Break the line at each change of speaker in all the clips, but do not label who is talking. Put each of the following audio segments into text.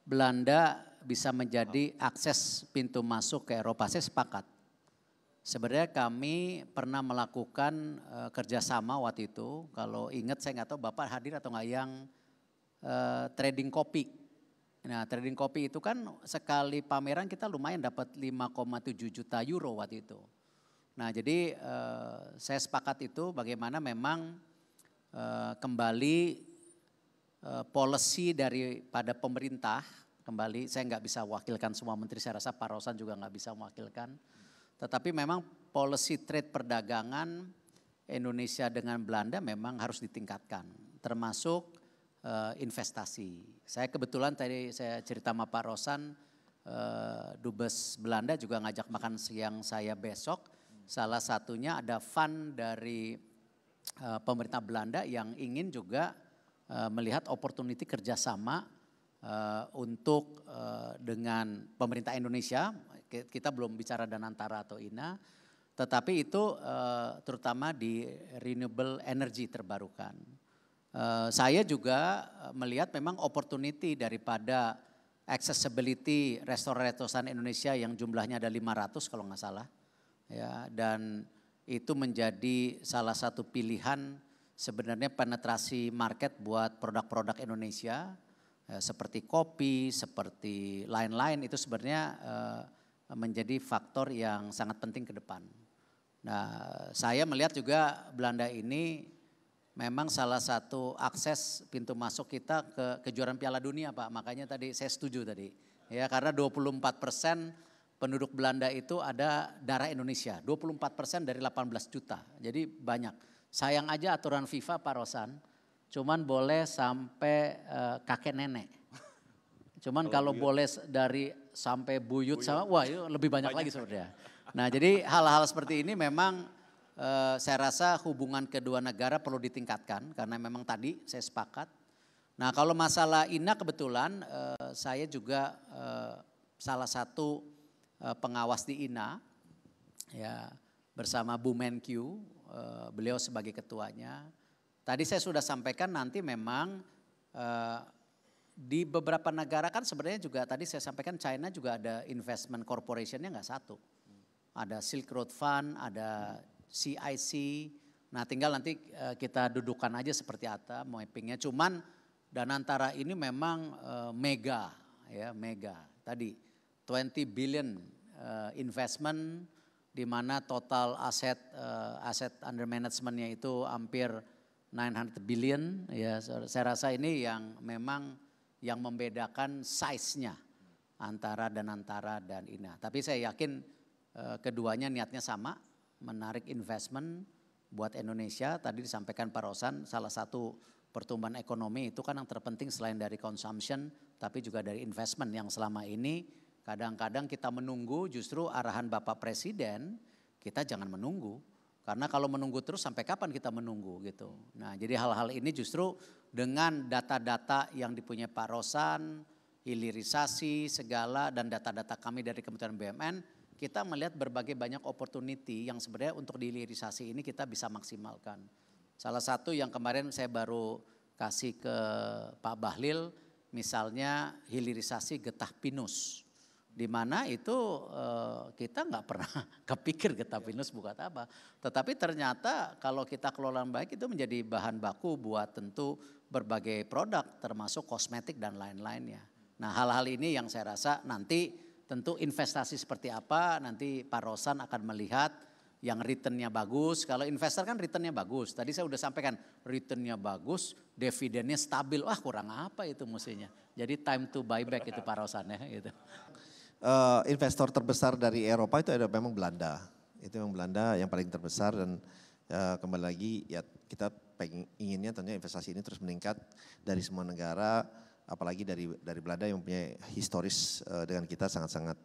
Belanda bisa menjadi akses pintu masuk ke Eropa, saya sepakat. Sebenarnya kami pernah melakukan kerjasama waktu itu, kalau ingat saya nggak tahu Bapak hadir atau nggak yang trading kopi. Nah trading kopi itu kan sekali pameran kita lumayan dapat 5,7 juta euro waktu itu. Nah jadi saya sepakat itu bagaimana memang kembali policy daripada pemerintah, kembali saya nggak bisa wakilkan semua menteri, saya rasa Pak Rosan juga nggak bisa mewakilkan. Tetapi memang policy trade perdagangan Indonesia dengan Belanda memang harus ditingkatkan, termasuk investasi. Saya kebetulan tadi saya cerita sama Pak Rosan, Dubes Belanda juga ngajak makan siang saya besok. Salah satunya ada fund dari pemerintah Belanda yang ingin juga melihat opportunity kerjasama untuk dengan pemerintah Indonesia. Kita belum bicara Danantara atau INA, tetapi itu terutama di renewable energy terbarukan. Saya juga melihat memang opportunity daripada accessibility restoran-restoran Indonesia yang jumlahnya ada 500 kalau nggak salah. Ya, dan itu menjadi salah satu pilihan sebenarnya penetrasi market buat produk-produk Indonesia seperti kopi, seperti lain-lain itu sebenarnya menjadi faktor yang sangat penting ke depan. Nah, saya melihat juga Belanda ini memang salah satu akses pintu masuk kita ke kejuaraan Piala Dunia, Pak. Makanya tadi saya setuju tadi. Ya, karena 24% penduduk Belanda itu ada darah Indonesia. 24% dari 18 juta. Jadi banyak. Sayang aja aturan FIFA Pak Rosan, cuman boleh sampai kakek nenek. Cuman kalau boleh dari sampai buyut sama, wah itu lebih banyak lagi sebenarnya. Nah jadi hal-hal seperti ini memang saya rasa hubungan kedua negara perlu ditingkatkan karena memang tadi saya sepakat. Nah kalau masalah INA kebetulan saya juga salah satu pengawas di INA ya bersama Bu Menkyu, beliau sebagai ketuanya. Tadi saya sudah sampaikan nanti memang di beberapa negara kan sebenarnya juga tadi saya sampaikan China juga ada investment corporationnya nggak satu. Ada Silk Road Fund, ada CIC. Nah tinggal nanti kita dudukan aja seperti apa mappingnya. Cuman Danantara ini memang mega ya mega. Tadi 20 billion investment di mana total aset under managementnya itu hampir 900 billion. Ya saya rasa ini yang memang yang membedakan size-nya antara Danantara dan INA. Tapi saya yakin keduanya niatnya sama, menarik investment buat Indonesia. Tadi disampaikan Pak Rosan, salah satu pertumbuhan ekonomi itu kan yang terpenting selain dari consumption, tapi juga dari investment yang selama ini kadang-kadang kita menunggu justru arahan Bapak Presiden, kita jangan menunggu. Karena kalau menunggu terus sampai kapan kita menunggu gitu. Nah jadi hal-hal ini justru dengan data-data yang dipunyai Pak Rosan, hilirisasi segala dan data-data kami dari Kementerian BUMN, kita melihat berbagai banyak opportunity yang sebenarnya untuk dihilirisasi ini kita bisa maksimalkan. Salah satu yang kemarin saya baru kasih ke Pak Bahlil, misalnya hilirisasi getah pinus. Di mana itu kita nggak pernah kepikir getah pinus buat apa. Tetapi ternyata kalau kita kelola baik itu menjadi bahan baku buat tentu berbagai produk termasuk kosmetik dan lain-lainnya. Nah hal-hal ini yang saya rasa nanti tentu investasi seperti apa nanti Pak Rosan akan melihat yang returnnya bagus. Kalau investor kan returnnya bagus. Tadi saya udah sampaikan returnnya bagus, dividennya stabil. Wah kurang apa itu mestinya. Jadi time to buy back itu Pak Rosan ya gitu.
Investor terbesar dari Eropa itu ada memang Belanda. Itu memang Belanda yang paling terbesar dan kembali lagi ya kita inginnya tentunya investasi ini terus meningkat dari semua negara, apalagi dari Belanda yang punya historis dengan kita sangat-sangat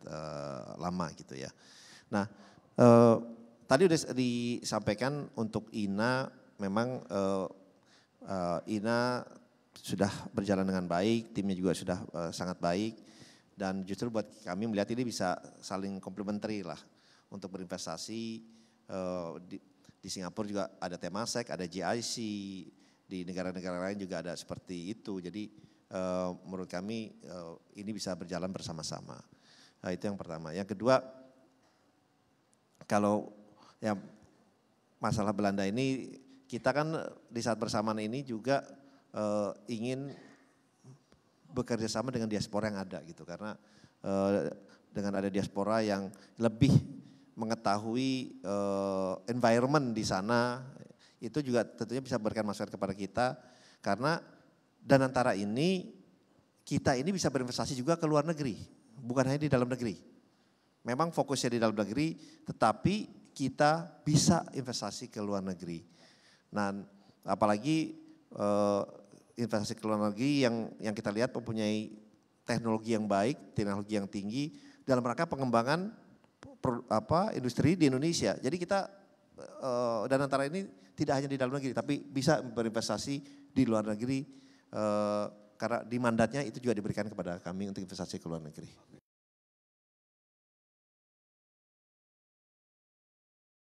lama gitu ya. Nah tadi udah disampaikan untuk INA memang INA sudah berjalan dengan baik, timnya juga sudah sangat baik. Dan justru buat kami melihat ini bisa saling komplementari lah untuk berinvestasi. Di Singapura juga ada Temasek, ada GIC, di negara-negara lain juga ada seperti itu. Jadi menurut kami ini bisa berjalan bersama-sama. Itu yang pertama. Yang kedua, kalau ya masalah Belanda ini, kita kan di saat bersamaan ini juga ingin bekerja sama dengan diaspora yang ada gitu, karena dengan ada diaspora yang lebih mengetahui environment di sana, itu juga tentunya bisa memberikan masukan kepada kita, karena dan antara ini kita ini bisa berinvestasi juga ke luar negeri, bukan hanya di dalam negeri. Memang fokusnya di dalam negeri, tetapi kita bisa investasi ke luar negeri. Nah, apalagi investasi ke luar negeri yang kita lihat mempunyai teknologi yang baik, teknologi yang tinggi dalam rangka pengembangan industri di Indonesia. Jadi kita dan antara ini tidak hanya di dalam negeri, tapi bisa berinvestasi di luar negeri karena di mandatnya itu juga diberikan kepada kami untuk investasi ke luar negeri.